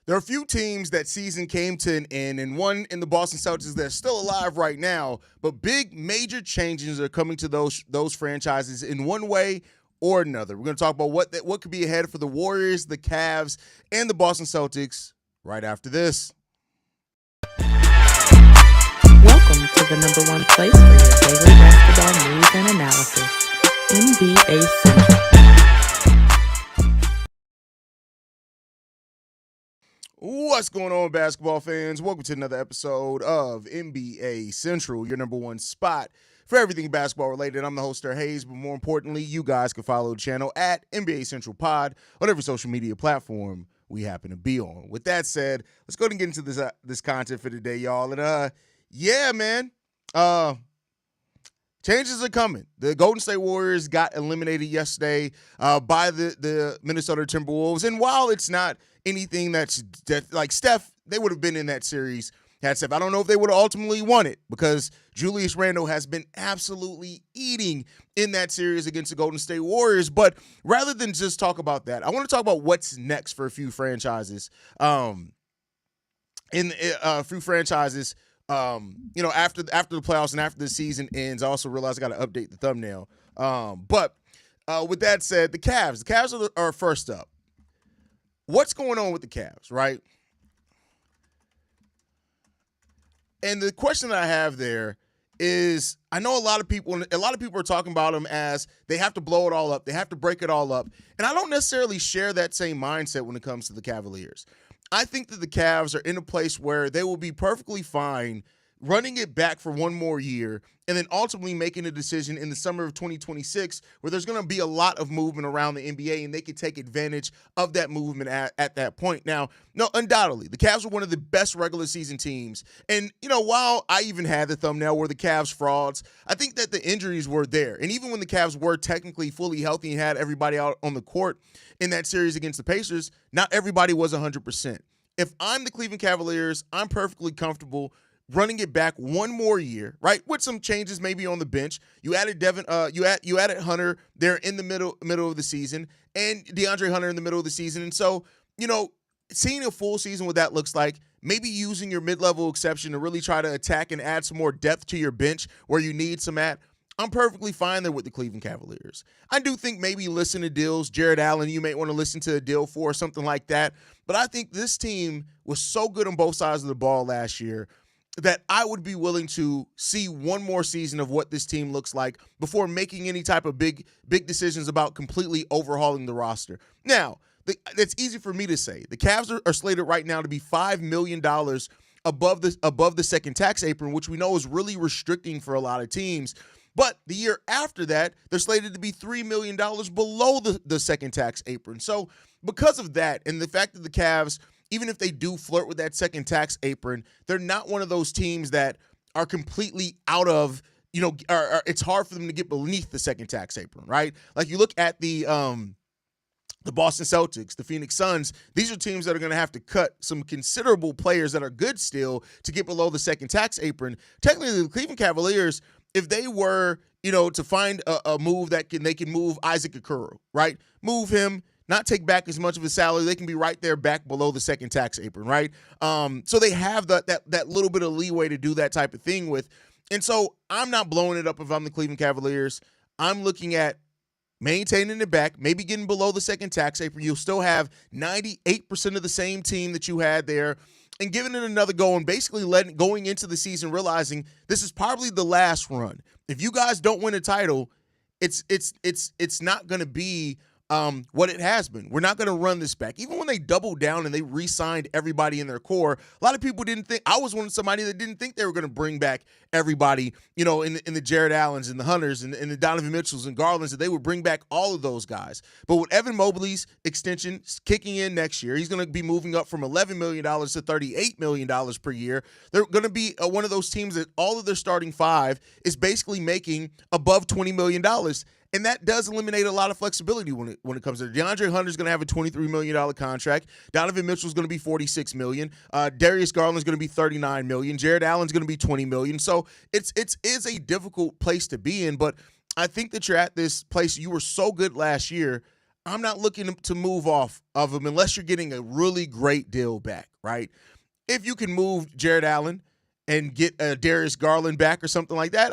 There are a few teams that season came to an end, and one in the Boston Celtics that's still alive right now, but big major changes are coming to those franchises in one way or another. We're going to talk about what could be ahead for the Warriors, the Cavs, and the Boston Celtics right after this. Welcome to the number one place for your daily basketball news and analysis, NBA Central. What's going on, basketball fans? Welcome to another episode of NBA Central, your number one spot for everything basketball related. I'm the host, Sir Hayes, but more importantly, you guys can follow the channel at NBA Central Pod on every social media platform we happen to be on. With that said, let's go ahead and get into this content for today, y'all. And yeah, man, changes are coming. The Golden State Warriors got eliminated yesterday by the Minnesota Timberwolves. And while it's not anything that's like Steph, they would have been in that series had Steph. I don't know if they would have ultimately won it because Julius Randle has been absolutely eating in that series against the Golden State Warriors. But rather than just talk about that, I want to talk about what's next for a few franchises. After the playoffs and after the season ends. I also realized I got to update the thumbnail. But with that said, the Cavs are first up. What's going on with the Cavs, right? And the question that I have there is, I know a lot of people are talking about them as they have to blow it all up, they have to break it all up, and I don't necessarily share that same mindset when it comes to the Cavaliers. I think that the Cavs are in a place where they will be perfectly fine running it back for one more year and then ultimately making a decision in the summer of 2026 where there's going to be a lot of movement around the NBA and they can take advantage of that movement at that point. Now, no, undoubtedly, the Cavs are one of the best regular season teams. And, while I even had the thumbnail where the Cavs frauds, I think that the injuries were there. And even when the Cavs were technically fully healthy and had everybody out on the court in that series against the Pacers, not everybody was 100%. If I'm the Cleveland Cavaliers, I'm perfectly comfortable running it back one more year, right? With some changes maybe on the bench. You added you added Hunter there in the middle of the season, and DeAndre Hunter in the middle of the season. And so, seeing a full season, what that looks like, maybe using your mid-level exception to really try to attack and add some more depth to your bench where you need some at. I'm perfectly fine there with the Cleveland Cavaliers. I do think maybe listen to deals. Jared Allen, you may want to listen to a deal for or something like that. But I think this team was so good on both sides of the ball last year that I would be willing to see one more season of what this team looks like before making any type of big decisions about completely overhauling the roster. Now, that's easy for me to say. The Cavs are slated right now to be $5 million above the second tax apron, which we know is really restricting for a lot of teams. But the year after that, they're slated to be $3 million below the second tax apron. So because of that and the fact that the Cavs, even if they do flirt with that second tax apron, they're not one of those teams that are completely out of, it's hard for them to get beneath the second tax apron, right? Like you look at the Boston Celtics, the Phoenix Suns, these are teams that are going to have to cut some considerable players that are good still to get below the second tax apron. Technically, the Cleveland Cavaliers, if they were, to find a move they can move Isaac Okoro, right? Move him, not take back as much of his salary. They can be right there back below the second tax apron, right? So they have that little bit of leeway to do that type of thing with. And so I'm not blowing it up if I'm the Cleveland Cavaliers. I'm looking at maintaining it back, maybe getting below the second tax apron. You'll still have 98% of the same team that you had there and giving it another go and basically going into the season realizing this is probably the last run. If you guys don't win a title, it's not going to be what it has been. We're not going to run this back. Even when they doubled down and they re-signed everybody in their core, a lot of people didn't think, I was somebody that didn't think they were going to bring back everybody, in the Jared Allens and the Hunters and the Donovan Mitchells and Garlands, that they would bring back all of those guys. But with Evan Mobley's extension kicking in next year, he's going to be moving up from $11 million to $38 million per year. They're going to be one of those teams that all of their starting five is basically making above $20 million. And that does eliminate a lot of flexibility when it comes to it. DeAndre Hunter is going to have a $23 million contract. Donovan Mitchell is going to be $46 million. Darius Garland is going to be $39 million. Jared Allen is going to be $20 million. So it is a difficult place to be in. But I think that you're at this place. You were so good last year. I'm not looking to move off of him unless you're getting a really great deal back, right? If you can move Jared Allen and get Darius Garland back or something like that,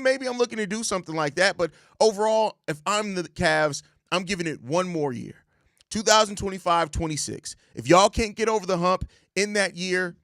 maybe I'm looking to do something like that. But overall, if I'm the Cavs, I'm giving it one more year, 2025-26. If y'all can't get over the hump in that year,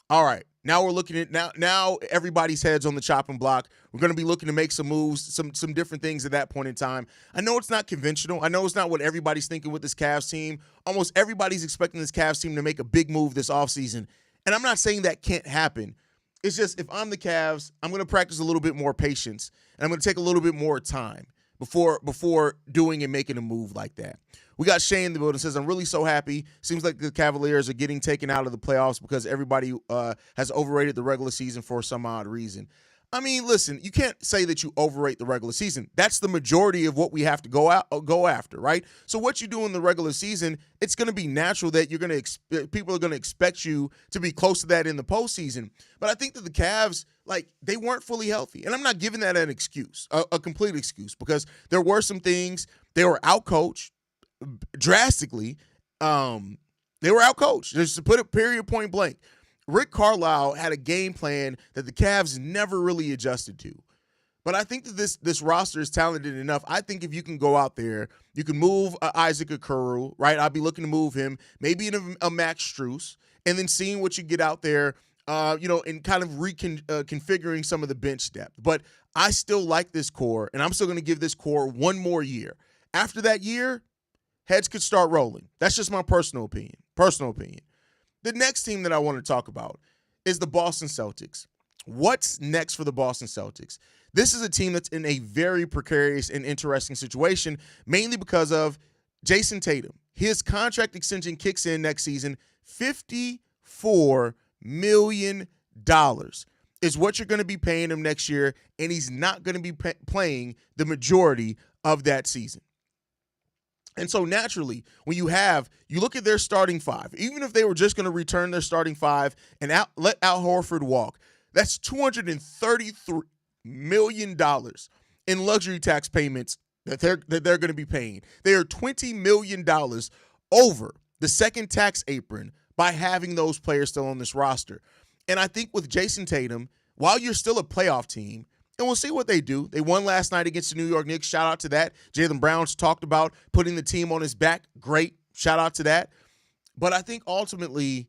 all right. Now we're looking at now everybody's head's on the chopping block. We're going to be looking to make some moves, some different things at that point in time. I know it's not conventional. I know it's not what everybody's thinking with this Cavs team. Almost everybody's expecting this Cavs team to make a big move this offseason. And I'm not saying that can't happen. It's just if I'm the Cavs, I'm going to practice a little bit more patience, and I'm going to take a little bit more time before doing and making a move like that. We got Shane in the building, says, I'm really so happy. Seems like the Cavaliers are getting taken out of the playoffs because everybody has overrated the regular season for some odd reason. I mean, listen, you can't say that you overrate the regular season. That's the majority of what we have to go after, right? So what you do in the regular season, it's going to be natural that people are going to expect you to be close to that in the postseason. But I think that the Cavs, they weren't fully healthy. And I'm not giving that an excuse, a complete excuse, because there were some things. They were outcoached drastically. They were outcoached. Just to put it period point blank. Rick Carlisle had a game plan that the Cavs never really adjusted to. But I think that this roster is talented enough. I think if you can go out there, you can move Isaac Okoro, right? I'll be looking to move him, maybe in a Max Strus, and then seeing what you get out there, and kind of configuring some of the bench depth. But I still like this core, and I'm still going to give this core one more year. After that year, heads could start rolling. That's just my personal opinion. The next team that I want to talk about is the Boston Celtics. What's next for the Boston Celtics? This is a team that's in a very precarious and interesting situation, mainly because of Jayson Tatum. His contract extension kicks in next season. $54 million is what you're going to be paying him next year, and he's not going to be playing the majority of that season. And so naturally, when you look at their starting five, even if they were just going to return their starting five and let Al Horford walk, that's $233 million in luxury tax payments that they're going to be paying. They are $20 million over the second tax apron by having those players still on this roster. And I think with Jayson Tatum, while you're still a playoff team, and we'll see what they do. They won last night against the New York Knicks. Shout out to that. Jaylen Brown's talked about putting the team on his back. Great. Shout out to that. But I think ultimately,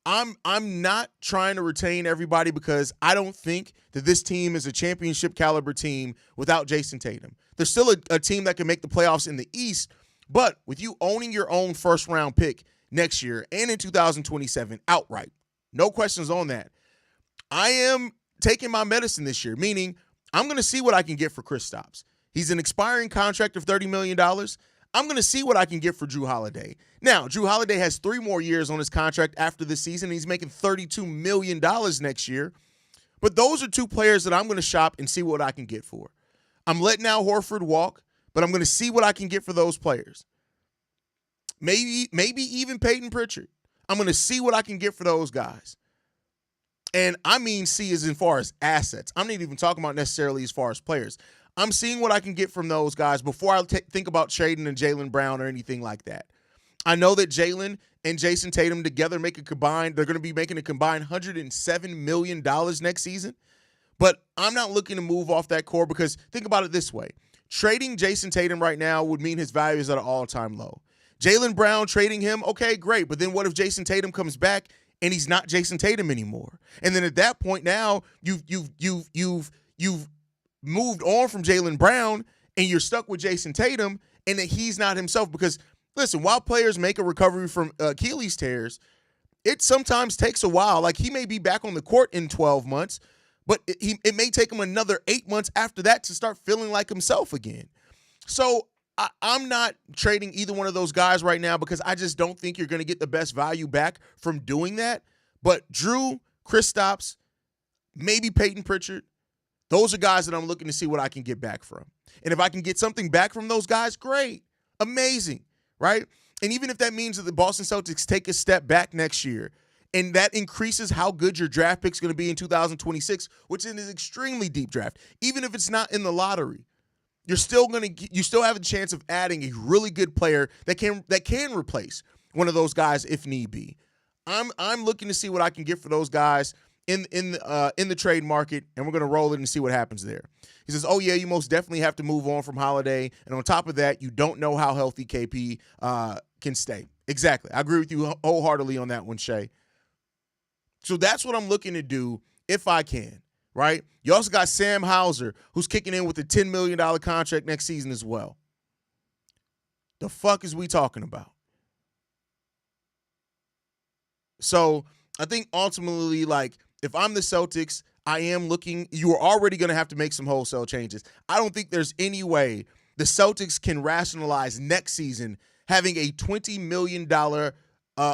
I'm not trying to retain everybody because I don't think that this team is a championship caliber team without Jayson Tatum. There's still a team that can make the playoffs in the East, but with you owning your own first-round pick next year and in 2027 outright, no questions on that. I am taking my medicine this year, meaning I'm going to see what I can get for Kristaps. He's an expiring contract of $30 million. I'm going to see what I can get for Jrue Holiday. Now, Jrue Holiday has 3 more years on his contract after this season. He's making $32 million next year. But those are 2 players that I'm going to shop and see what I can get for. I'm letting Al Horford walk, but I'm going to see what I can get for those players. Maybe even Peyton Pritchard. I'm going to see what I can get for those guys. And I mean see as far as assets. I'm not even talking about necessarily as far as players. I'm seeing what I can get from those guys before I think about trading and Jaylen Brown or anything like that. I know that Jaylen and Jayson Tatum together they're going to be making a combined $107 million next season. But I'm not looking to move off that core because think about it this way. Trading Jayson Tatum right now would mean his value is at an all-time low. Jaylen Brown, trading him, okay, great. But then what if Jayson Tatum comes back and he's not Jayson Tatum anymore? And then at that point now, you've moved on from Jaylen Brown and you're stuck with Jayson Tatum and that he's not himself. Because, listen, while players make a recovery from Achilles tears, it sometimes takes a while. Like, he may be back on the court in 12 months, but it may take him another 8 months after that to start feeling like himself again. So I'm not trading either one of those guys right now because I just don't think you're going to get the best value back from doing that. But Jrue, Kristaps, maybe Peyton Pritchard, those are guys that I'm looking to see what I can get back from. And if I can get something back from those guys, great, amazing, right? And even if that means that the Boston Celtics take a step back next year, and that increases how good your draft pick's going to be in 2026, which is an extremely deep draft, even if it's not in the lottery. you still have a chance of adding a really good player that can replace one of those guys if need be. I'm looking to see what I can get for those guys in the trade market, and we're going to roll it and see what happens there. He says, oh, yeah, you most definitely have to move on from Holiday, and on top of that, you don't know how healthy KP can stay. Exactly. I agree with you wholeheartedly on that one, Shay. So that's what I'm looking to do if I can, right? You also got Sam Hauser, who's kicking in with a $10 million contract next season as well. The fuck is we talking about? So I think ultimately, like, if I'm the Celtics, I am looking – you are already going to have to make some wholesale changes. I don't think there's any way the Celtics can rationalize next season having a $20 million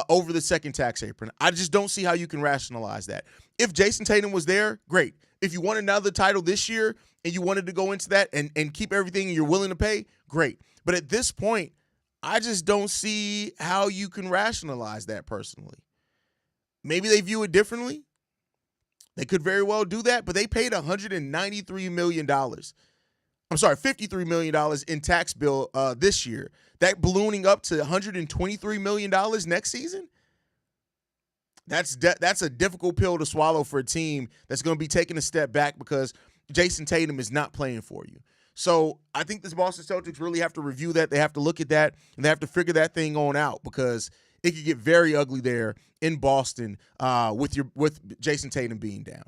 over the second tax apron. I just don't see how you can rationalize that. If Jayson Tatum was there, great. If you want another title this year and you wanted to go into that and keep everything you're willing to pay, great. But at this point, I just don't see how you can rationalize that personally. Maybe they view it differently. They could very well do that, but they paid $193 million. I'm sorry, $53 million in tax bill this year. That ballooning up to $123 million next season? That's a difficult pill to swallow for a team that's going to be taking a step back because Jayson Tatum is not playing for you. So I think this Boston Celtics really have to review that. They have to look at that, and they have to figure that thing on out because it could get very ugly there in Boston with Jayson Tatum being down.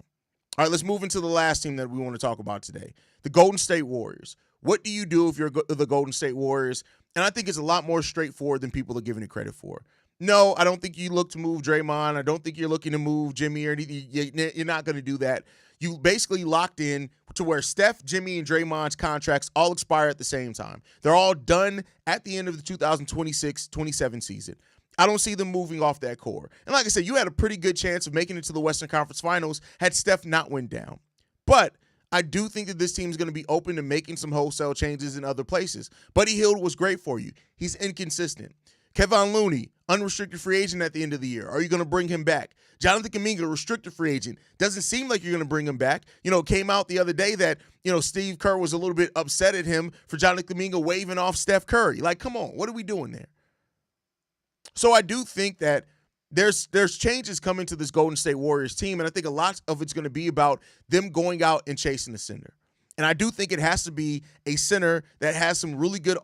All right, let's move into the last team that we want to talk about today, the Golden State Warriors. What do you do if you're the Golden State Warriors? And I think it's a lot more straightforward than people are giving it credit for. No, I don't think you look to move Draymond. I don't think you're looking to move Jimmy or anything. You're not going to do that. You basically locked in to where Steph, Jimmy, and Draymond's contracts all expire at the same time. They're all done at the end of the 2026-27 season. I don't see them moving off that core. And like I said, you had a pretty good chance of making it to the Western Conference Finals had Steph not went down. But I do think that this team is going to be open to making some wholesale changes in other places. Buddy Hield was great for you. He's inconsistent. Kevon Looney, unrestricted free agent at the end of the year. Are you going to bring him back? Jonathan Kuminga, restricted free agent. Doesn't seem like you're going to bring him back. Came out the other day that, Steve Kerr was a little bit upset at him for Jonathan Kuminga waving off Steph Curry. Like, come on, what are we doing there? So I do think that there's changes coming to this Golden State Warriors team, and I think a lot of it's going to be about them going out and chasing the center. And I do think it has to be a center that has some really good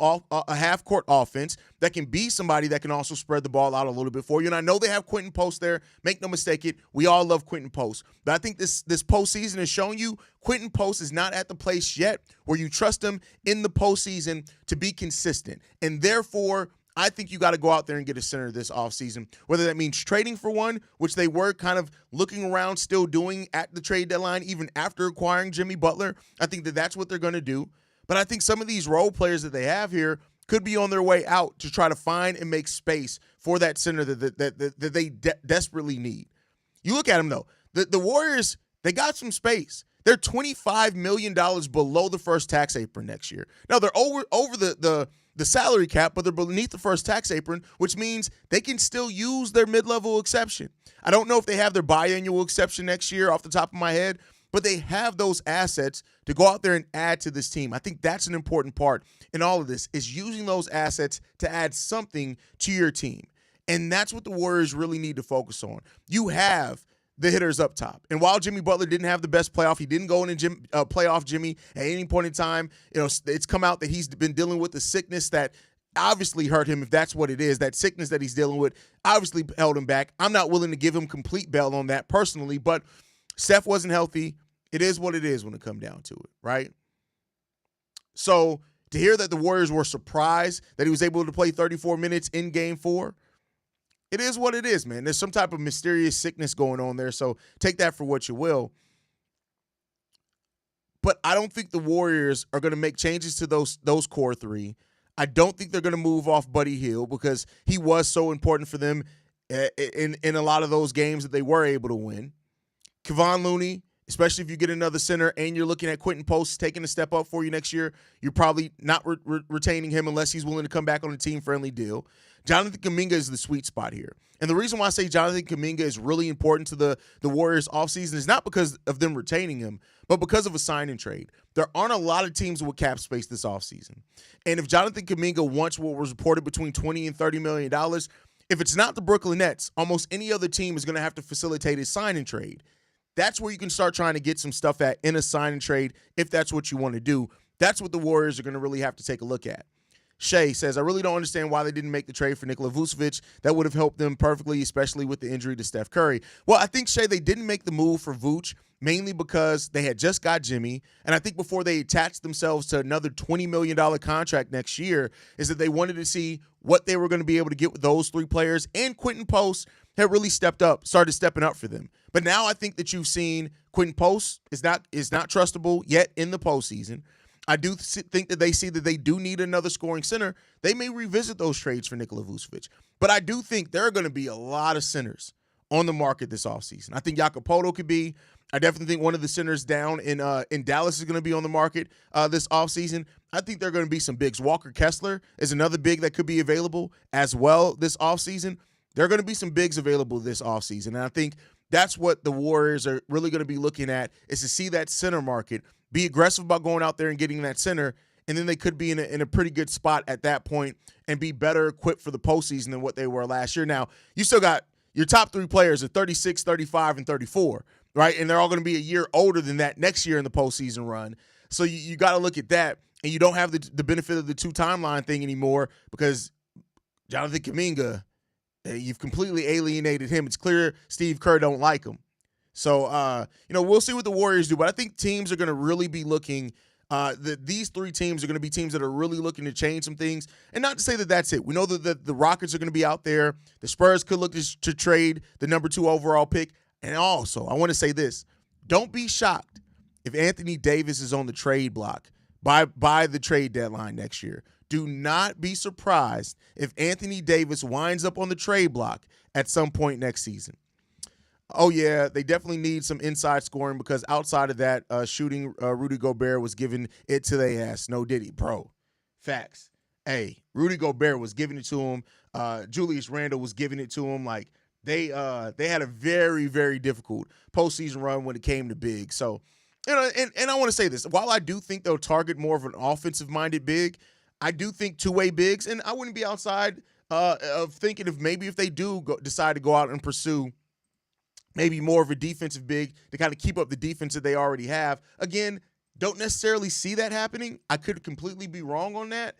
half-court offense that can be somebody that can also spread the ball out a little bit for you. And I know they have Quentin Post there. Make no mistake it. We all love Quentin Post. But I think this postseason has shown you Quentin Post is not at the place yet where you trust him in the postseason to be consistent. And therefore, I think you got to go out there and get a center this offseason, whether that means trading for one, which they were kind of looking around still doing at the trade deadline, even after acquiring Jimmy Butler. I think that that's what they're going to do. But I think some of these role players that they have here could be on their way out to try to find and make space for that center that they desperately need. You look at them, though. The Warriors, they got some space. They're $25 million below the first tax apron next year. Now, they're over the salary cap, but they're beneath the first tax apron, which means they can still use their mid-level exception. I don't know if they have their biannual exception next year off the top of my head, but they have those assets to go out there and add to this team. I think that's an important part in all of this, is using those assets to add something to your team. And that's what the Warriors really need to focus on. You have the hitters up top. And while Jimmy Butler didn't have the best playoff, he didn't go in and playoff Jimmy at any point in time. It's come out that he's been dealing with the sickness that obviously hurt him, if that's what it is. That sickness that he's dealing with obviously held him back. I'm not willing to give him complete bail on that personally, but Steph wasn't healthy. It is what it is when it comes down to it, right? So to hear that the Warriors were surprised that he was able to play 34 minutes in Game 4, it is what it is, man. There's some type of mysterious sickness going on there, so take that for what you will. But I don't think the Warriors are going to make changes to those core three. I don't think they're going to move off Buddy Hield because he was so important for them in a lot of those games that they were able to win. Kevon Looney especially if you get another center and you're looking at Quentin Post taking a step up for you next year. You're probably not retaining him unless he's willing to come back on a team-friendly deal. Jonathan Kuminga is the sweet spot here. And the reason why I say Jonathan Kuminga is really important to the Warriors offseason is not because of them retaining him, but because of a sign and trade. There aren't a lot of teams with cap space this offseason. And if Jonathan Kuminga wants what was reported between $20 and $30 million, if it's not the Brooklyn Nets, almost any other team is going to have to facilitate a sign and trade. That's where you can start trying to get some stuff at in a sign and trade if that's what you want to do. That's what the Warriors are going to really have to take a look at. Shay says, I really don't understand why they didn't make the trade for Nikola Vucevic. That would have helped them perfectly, especially with the injury to Steph Curry. Well, I think, Shay, they didn't make the move for Vooch mainly because they had just got Jimmy. And I think before they attached themselves to another $20 million contract next year is that they wanted to see what they were going to be able to get with those three players. And Quentin Post had really started stepping up for them. But now I think that you've seen Quentin Post is not trustable yet in the postseason. I do think that they see that they do need another scoring center. They may revisit those trades for Nikola Vucevic. But I do think there are going to be a lot of centers on the market this offseason. I think Jakob Poeltl could be. I definitely think one of the centers down in Dallas is going to be on the market this offseason. I think there are going to be some bigs. Walker Kessler is another big that could be available as well this offseason. There are going to be some bigs available this offseason. And I think that's what the Warriors are really going to be looking at, is to see that center market, be aggressive about going out there and getting that center, and then they could be in a pretty good spot at that point and be better equipped for the postseason than what they were last year. Now, you still got your top three players at 36, 35, and 34, right? And they're all going to be a year older than that next year in the postseason run. So you got to look at that, and you don't have the benefit of the two-timeline thing anymore because Jonathan Kuminga, you've completely alienated him. It's clear Steve Kerr don't like him. So, we'll see what the Warriors do. But I think teams are going to really be looking these three teams are going to be teams that are really looking to change some things. And not to say that that's it. We know that the Rockets are going to be out there. The Spurs could look to trade the number 2 overall pick. And also, I want to say this. Don't be shocked if Anthony Davis is on the trade block by the trade deadline next year. Do not be surprised if Anthony Davis winds up on the trade block at some point next season. Oh, yeah, they definitely need some inside scoring because outside of that, shooting Rudy Gobert was giving it to their ass. No diddy, bro. Facts. Hey, Rudy Gobert was giving it to him. Julius Randle was giving it to him. Like, they had a very, very difficult postseason run when it came to big. So, and I want to say this. While I do think they'll target more of an offensive-minded big, I do think two-way bigs, and I wouldn't be outside of thinking if they do decide to go out and pursue maybe more of a defensive big to kind of keep up the defense that they already have. Again, don't necessarily see that happening. I could completely be wrong on that.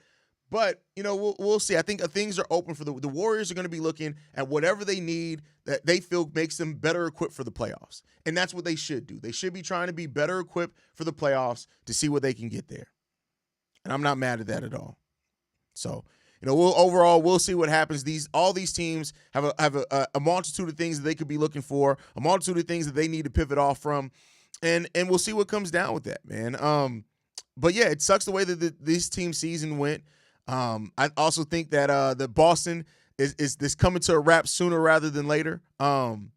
But, we'll see. I think things are open for the Warriors are going to be looking at whatever they need that they feel makes them better equipped for the playoffs. And that's what they should do. They should be trying to be better equipped for the playoffs to see what they can get there. And I'm not mad at that at all. So, we'll see what happens. All these teams have a multitude of things that they could be looking for, a multitude of things that they need to pivot off from, and we'll see what comes down with that, man. But yeah, it sucks the way that this team season went. I also think that the Boston is this coming to a wrap sooner rather than later. And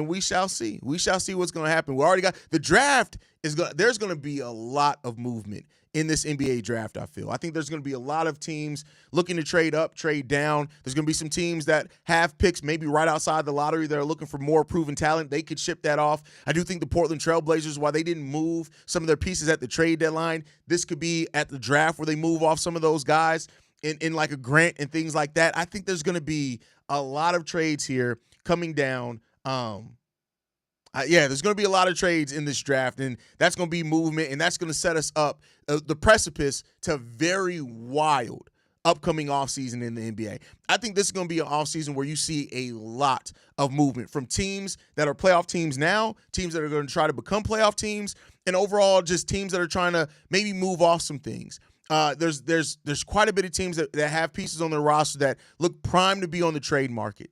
we shall see. We shall see what's going to happen. We already got the draft there's going to be a lot of movement in this NBA draft, I feel. I think there's going to be a lot of teams looking to trade up, trade down. There's going to be some teams that have picks maybe right outside the lottery that are looking for more proven talent. They could ship that off. I do think the Portland Trailblazers, while they didn't move some of their pieces at the trade deadline, this could be at the draft where they move off some of those guys in like a Grant and things like that. I think there's going to be a lot of trades here coming down. There's going to be a lot of trades in this draft, and that's going to be movement, and that's going to set us up the precipice to very wild upcoming offseason in the NBA. I think this is going to be an offseason where you see a lot of movement from teams that are playoff teams now, teams that are going to try to become playoff teams, and overall just teams that are trying to maybe move off some things. There's quite a bit of teams that have pieces on their roster that look primed to be on the trade market.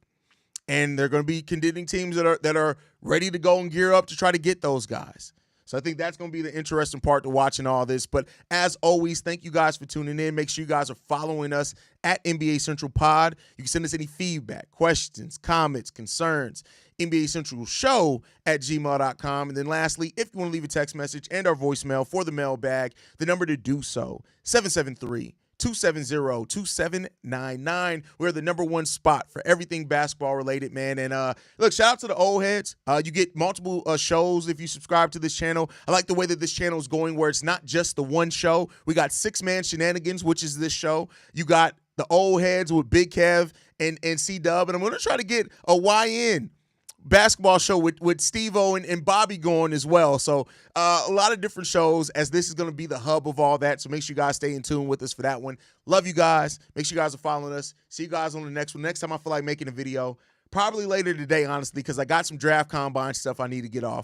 And they're going to be contending teams that are ready to go and gear up to try to get those guys. So I think that's going to be the interesting part to watching all this. But as always, thank you guys for tuning in. Make sure you guys are following us at NBA Central Pod. You can send us any feedback, questions, comments, concerns, NBA Central Show at gmail.com. And then lastly, if you want to leave a text message and our voicemail for the mailbag, the number to do so, 773-270-2799. We're the number one spot for everything basketball related, man. And look, shout out to the old heads. You get multiple shows if you subscribe to this channel. I like the way that this channel is going, where it's not just the one show. We got Six Man Shenanigans, which is this show. You got the old heads with Big Kev and C-Dub. And I'm going to try to get a YN basketball show with Steve-O and Bobby going as well. So a lot of different shows, as this is going to be the hub of all that. So make sure you guys stay in tune with us for that one. Love you guys. Make sure you guys are following us. See you guys on the next one. Next time I feel like making a video, probably later today, honestly, because I got some draft combine stuff I need to get off.